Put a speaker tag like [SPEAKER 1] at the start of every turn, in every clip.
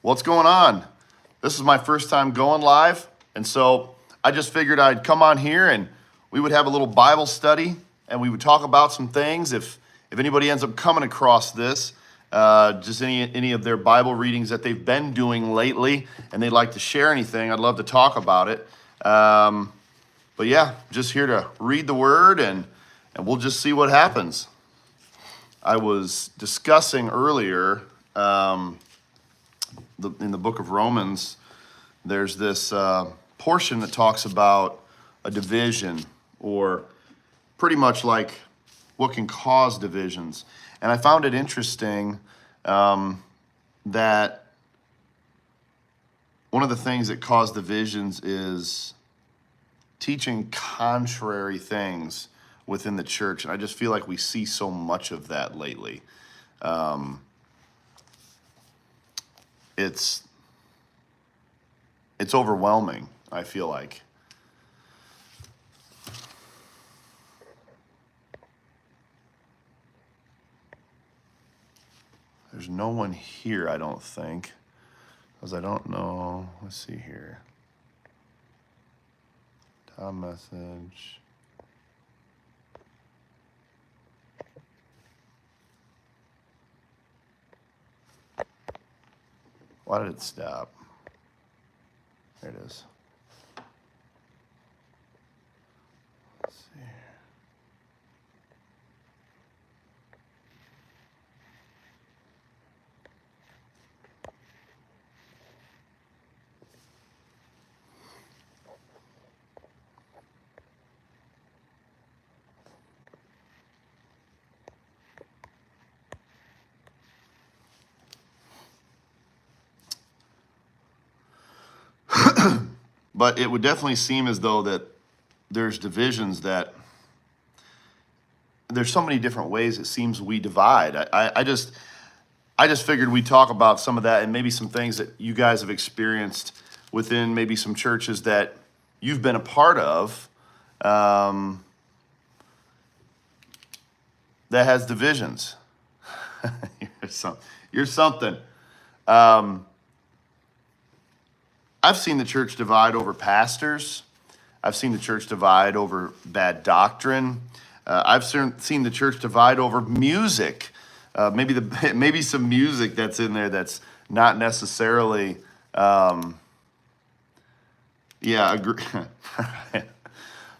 [SPEAKER 1] What's going on? This is my first time going live, and so I just figured I'd come on here and we would have a little Bible study and we would talk about some things. If anybody ends up coming across this, just any of their Bible readings that they've been doing lately, and they'd like to share anything, I'd love to talk about it. But yeah, just here to read the Word and we'll just see what happens. I was discussing earlier. In the book of Romans, there's this portion that talks about a division, or pretty much like what can cause divisions. And I found it interesting that one of the things that cause divisions is teaching contrary things within the church. And I just feel like we see so much of that lately. It's overwhelming, I feel like. There's no one here, I don't think, because I don't know. Let's see here. Tom message. Why did it stop? There it is. Let's see. But it would definitely seem as though that there's divisions, that there's so many different ways it seems we divide. I just figured we'd talk about some of that and maybe some things that you guys have experienced within maybe some churches that you've been a part of that has divisions. You're something. I've seen the church divide over pastors. I've seen the church divide over bad doctrine. I've seen the church divide over music. Maybe some music that's in there that's not necessarily. Agree.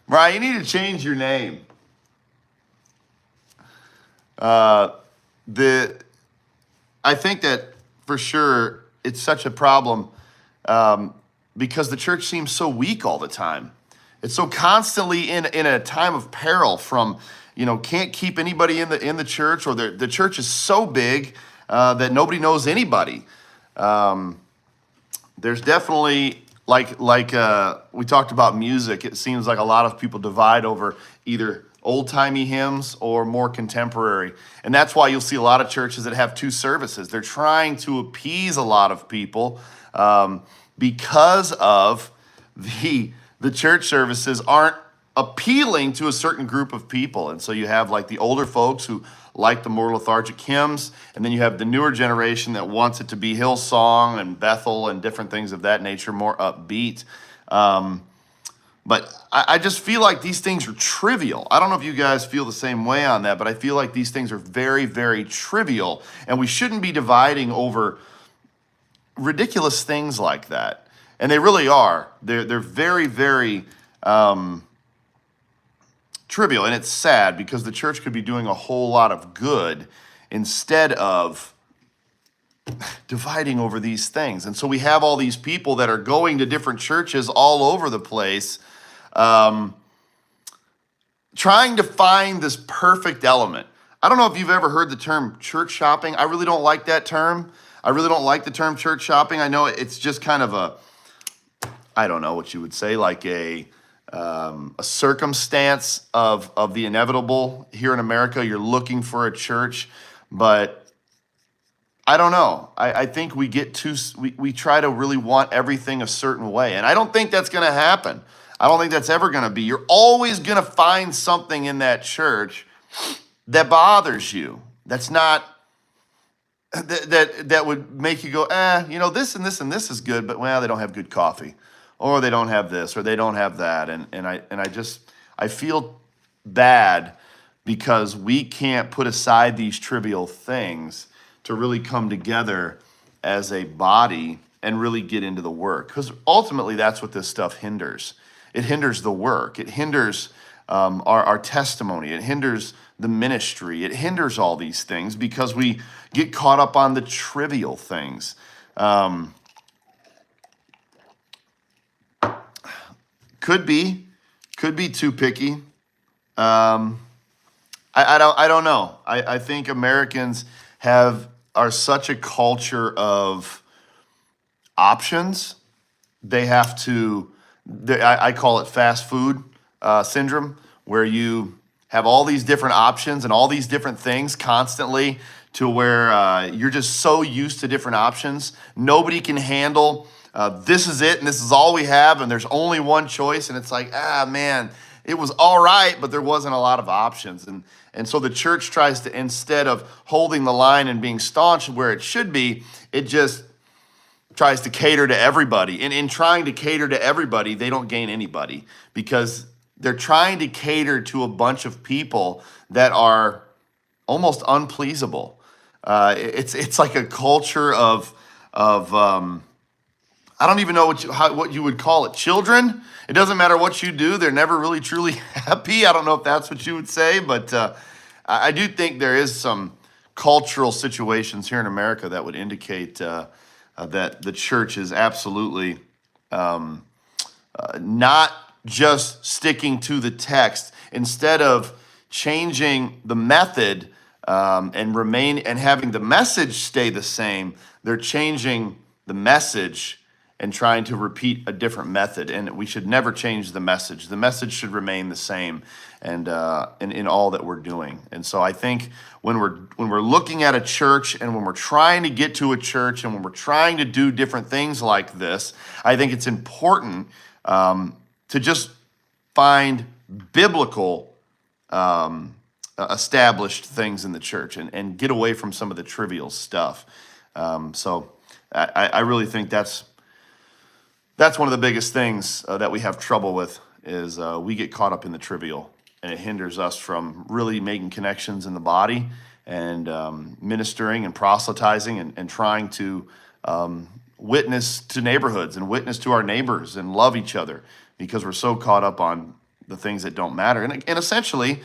[SPEAKER 1] Brian, you need to change your name. I think that for sure it's such a problem. Because the church seems so weak all the time. It's so constantly in a time of peril from, can't keep anybody in the church, or the church is so big that nobody knows anybody. There's definitely, like we talked about music, it seems like a lot of people divide over either old-timey hymns or more contemporary. And that's why you'll see a lot of churches that have two services. They're trying to appease a lot of people. Because of the church services aren't appealing to a certain group of people. And so you have like the older folks who like the more lethargic hymns, and then you have the newer generation that wants it to be Hillsong and Bethel and different things of that nature, more upbeat. But I just feel like these things are trivial. I don't know if you guys feel the same way on that, but I feel like these things are very, very trivial, and we shouldn't be dividing over ridiculous things like that. And they really are. They're very, very trivial. And it's sad because the church could be doing a whole lot of good instead of dividing over these things. And so we have all these people that are going to different churches all over the place, trying to find this perfect element. I don't know if you've ever heard the term church shopping. I really don't like that term. I really don't like the term church shopping. I know it's just kind of I don't know what you would say, like a circumstance of the inevitable. Here in America, you're looking for a church, but I don't know. I think we try to really want everything a certain way, and I don't think that's going to happen. I don't think that's ever going to be. You're always going to find something in that church that bothers you. That's not that would make you go, this and this and this is good, but well, they don't have good coffee, or they don't have this, or they don't have that, and I feel bad because we can't put aside these trivial things to really come together as a body and really get into the work, because ultimately that's what this stuff hinders. It hinders the work. It hinders our testimony. It hinders the ministry. It hinders all these things because we get caught up on the trivial things. Could be too picky. I don't know. I think Americans are such a culture of options. They have to. I call it fast food syndrome, where you have all these different options and all these different things constantly, to where you're just so used to different options. Nobody can handle this is it and this is all we have and there's only one choice, and it's like, man, it was all right, but there wasn't a lot of options. And so the church tries to, instead of holding the line and being staunch where it should be, it just tries to cater to everybody. And in trying to cater to everybody, they don't gain anybody, because they're trying to cater to a bunch of people that are almost unpleasable. It's like a culture of I don't even know what you would call it. Children. It doesn't matter what you do; they're never really truly happy. I don't know if that's what you would say, but I do think there is some cultural situations here in America that would indicate that the church is absolutely not just sticking to the text. Instead of changing the method and having the message stay the same, they're changing the message and trying to repeat a different method. And we should never change the message. The message should remain the same, and in all that we're doing. And so I think when we're looking at a church, and when we're trying to get to a church, and when we're trying to do different things like this, I think it's important to just find biblical established things in the church, and get away from some of the trivial stuff. So I really think that's one of the biggest things that we have trouble with, is we get caught up in the trivial, and it hinders us from really making connections in the body, and ministering and proselytizing, and trying to witness to neighborhoods and witness to our neighbors and love each other, because we're so caught up on the things that don't matter. And essentially,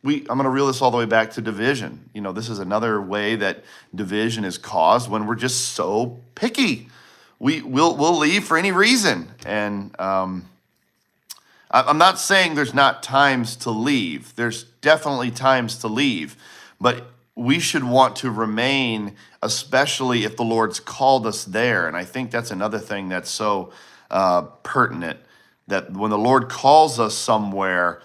[SPEAKER 1] I'm going to reel this all the way back to division. This is another way that division is caused, when we're just so picky. We'll leave for any reason. And I'm not saying there's not times to leave. There's definitely times to leave. But we should want to remain, especially if the Lord's called us there. And I think that's another thing that's so pertinent, that when the Lord calls us somewhere,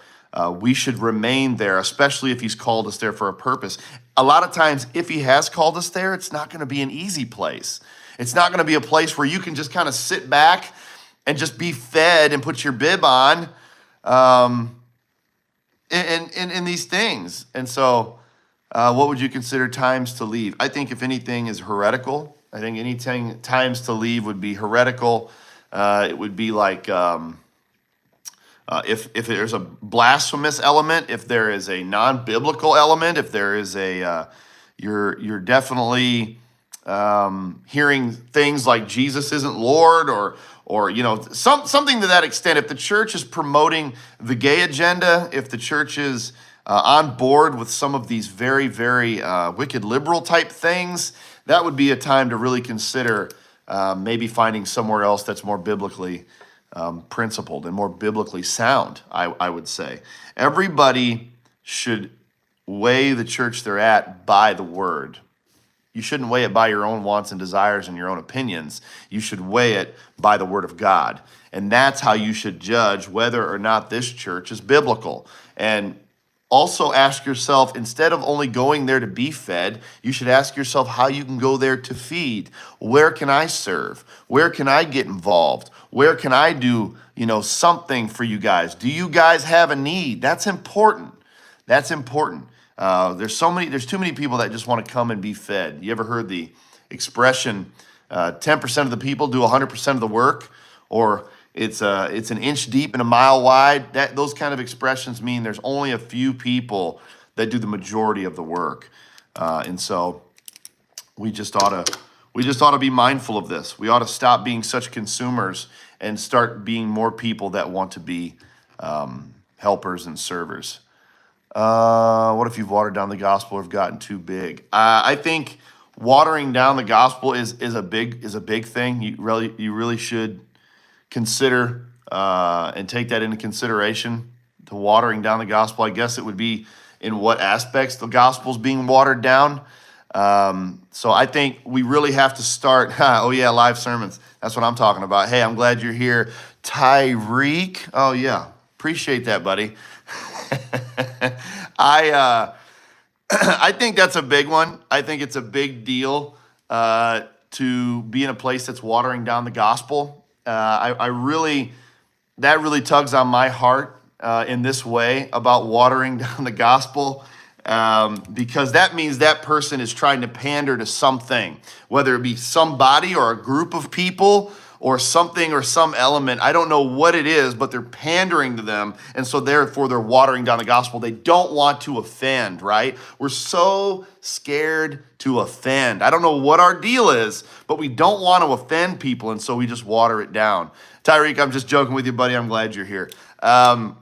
[SPEAKER 1] we should remain there, especially if he's called us there for a purpose. A lot of times, if he has called us there, it's not going to be an easy place. It's not going to be a place where you can just kind of sit back and just be fed and put your bib on in these things. And so what would you consider times to leave? I think if anything is heretical, I think anything times to leave would be heretical. It would be like if there's a blasphemous element, if there is a non-biblical element, if there is you're definitely hearing things like Jesus isn't Lord, or something to that extent. If the church is promoting the gay agenda, if the church is on board with some of these very, very wicked liberal type things, that would be a time to really consider maybe finding somewhere else that's more biblically principled and more biblically sound, I would say. Everybody should weigh the church they're at by the word. You shouldn't weigh it by your own wants and desires and your own opinions. You should weigh it by the word of God. And that's how you should judge whether or not this church is biblical. And also ask yourself, instead of only going there to be fed, you should ask yourself how you can go there to feed. Where can I serve? Where can I get involved? Where can I do, something for you guys? Do you guys have a need? That's important. That's important. There's too many people that just want to come and be fed. You ever heard the expression, 10% of the people do 100% of the work, or it's an inch deep and a mile wide? Those kind of expressions mean there's only a few people that do the majority of the work. And so we just ought to be mindful of this. We ought to stop being such consumers and start being more people that want to be helpers and servers. What if you've watered down the gospel or have gotten too big? I think watering down the gospel is a big thing. You really should consider and take that into consideration. To watering down the gospel, I guess it would be in what aspects the gospel's being watered down. So I think we really have to start. Oh yeah, live sermons. That's what I'm talking about. Hey, I'm glad you're here, Tyreek. Oh yeah, appreciate that, buddy. I think that's a big one. I think it's a big deal to be in a place that's watering down the gospel. That really tugs on my heart in this way about watering down the gospel, because that means that person is trying to pander to something, whether it be somebody or a group of people or something or some element. I don't know what it is, but they're pandering to them. And so therefore they're watering down the gospel. They don't want to offend, right? We're so scared to offend. I don't know what our deal is, but we don't want to offend people. And so we just water it down. Tyreek, I'm just joking with you, buddy. I'm glad you're here. Gotten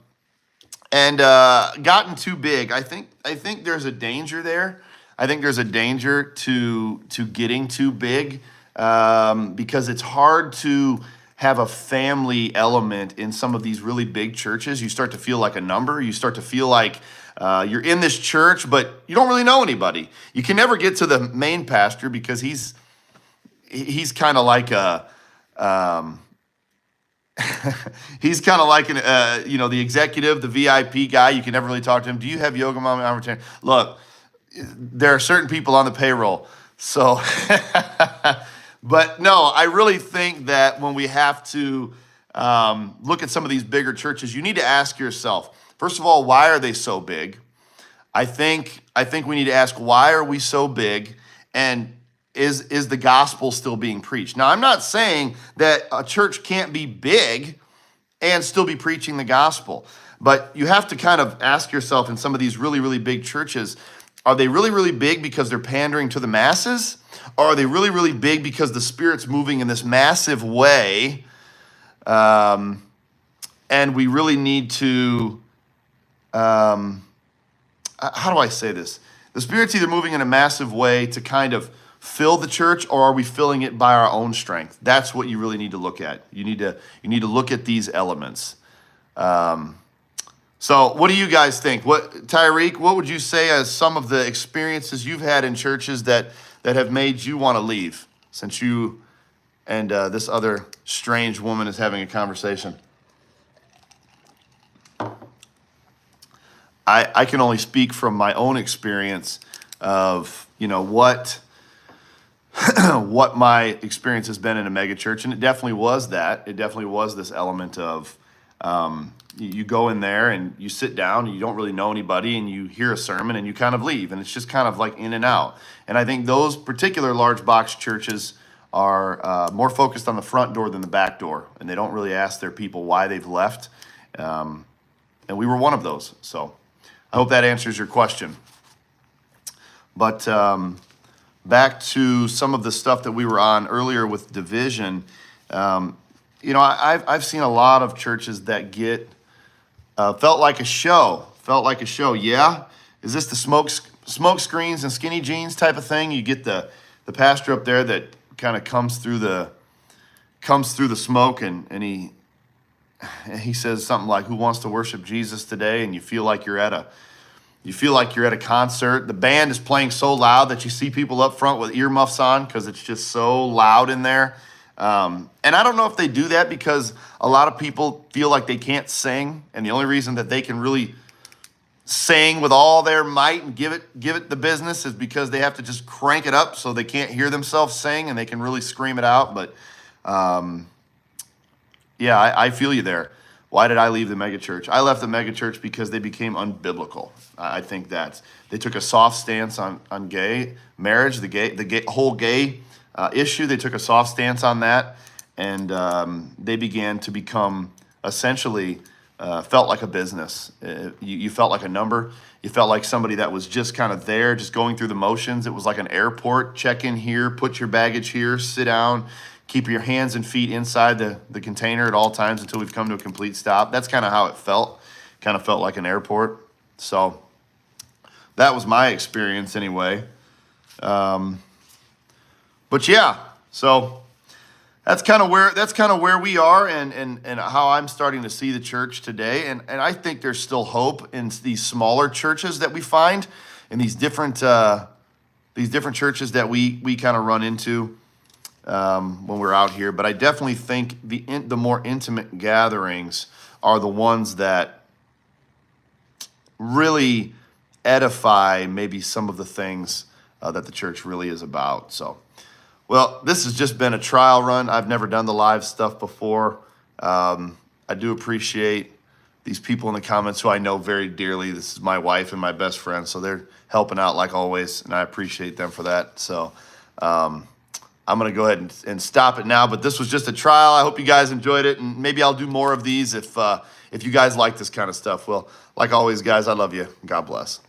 [SPEAKER 1] too big. I think there's a danger there. I think there's a danger to getting too big, because it's hard to have a family element in some of these really big churches. You start to feel like a number. You start to feel like you're in this church, but you don't really know anybody. You can never get to the main pastor because he's kind of like a he's kind of like the executive, the VIP guy. You can never really talk to him. Do you have yoga, mom? Look, there are certain people on the payroll. So, but no, I really think that when we have to look at some of these bigger churches, you need to ask yourself, first of all, why are they so big? I think we need to ask, why are we so big? And is the gospel still being preached? Now, I'm not saying that a church can't be big and still be preaching the gospel, but you have to kind of ask yourself, in some of these really, really big churches, are they really, really big because they're pandering to the masses? Or are they really, really big because the Spirit's moving in this massive way? And we really need to, how do I say this? The Spirit's either moving in a massive way to kind of fill the church, or are we filling it by our own strength? That's what you really need to look at. You need to look at these elements. So what do you guys think? Tyreek, what would you say as some of the experiences you've had in churches that have made you want to leave, since you and this other strange woman is having a conversation? I can only speak from my own experience of, what my experience has been in a mega church. And it definitely was that. It definitely was this element of you go in there and you sit down and you don't really know anybody and you hear a sermon and you kind of leave. And it's just kind of like in and out. And I think those particular large box churches are more focused on the front door than the back door. And they don't really ask their people why they've left. And we were one of those. So I hope that answers your question. But back to some of the stuff that we were on earlier with division. I've seen a lot of churches that get felt like a show. Yeah, is this the smoke screens and skinny jeans type of thing? You get the pastor up there that kind of comes through the smoke, and he says something like, "Who wants to worship Jesus today?" And you feel like you're at a concert. The band is playing so loud that you see people up front with earmuffs on because it's just so loud in there. And I don't know if they do that because a lot of people feel like they can't sing, and the only reason that they can really sing with all their might and give it the business is because they have to just crank it up so they can't hear themselves sing and they can really scream it out. But yeah, I feel you there. Why did I leave the megachurch? I left the megachurch because they became unbiblical. I think that they took a soft stance on gay marriage, the whole gay issue. They took a soft stance on that, and they began to become essentially felt like a business. You felt like a number. You felt like somebody that was just kind of there, just going through the motions. It was like an airport. Check in here, put your baggage here, sit down, keep your hands and feet inside the container at all times until we've come to a complete stop. That's kind of how it felt. Kind of felt like an airport. So that was my experience anyway. But yeah, so that's kind of where we are, and how I'm starting to see the church today. And I think there's still hope in these smaller churches that we find, in these different churches that we kind of run into when we're out here. But I definitely think the more intimate gatherings are the ones that really edify maybe some of the things that the church really is about. So. Well, this has just been a trial run. I've never done the live stuff before. I do appreciate these people in the comments who I know very dearly. This is my wife and my best friend, so they're helping out like always, and I appreciate them for that. So I'm going to go ahead and stop it now, but this was just a trial. I hope you guys enjoyed it, and maybe I'll do more of these if you guys like this kind of stuff. Well, like always, guys, I love you. God bless.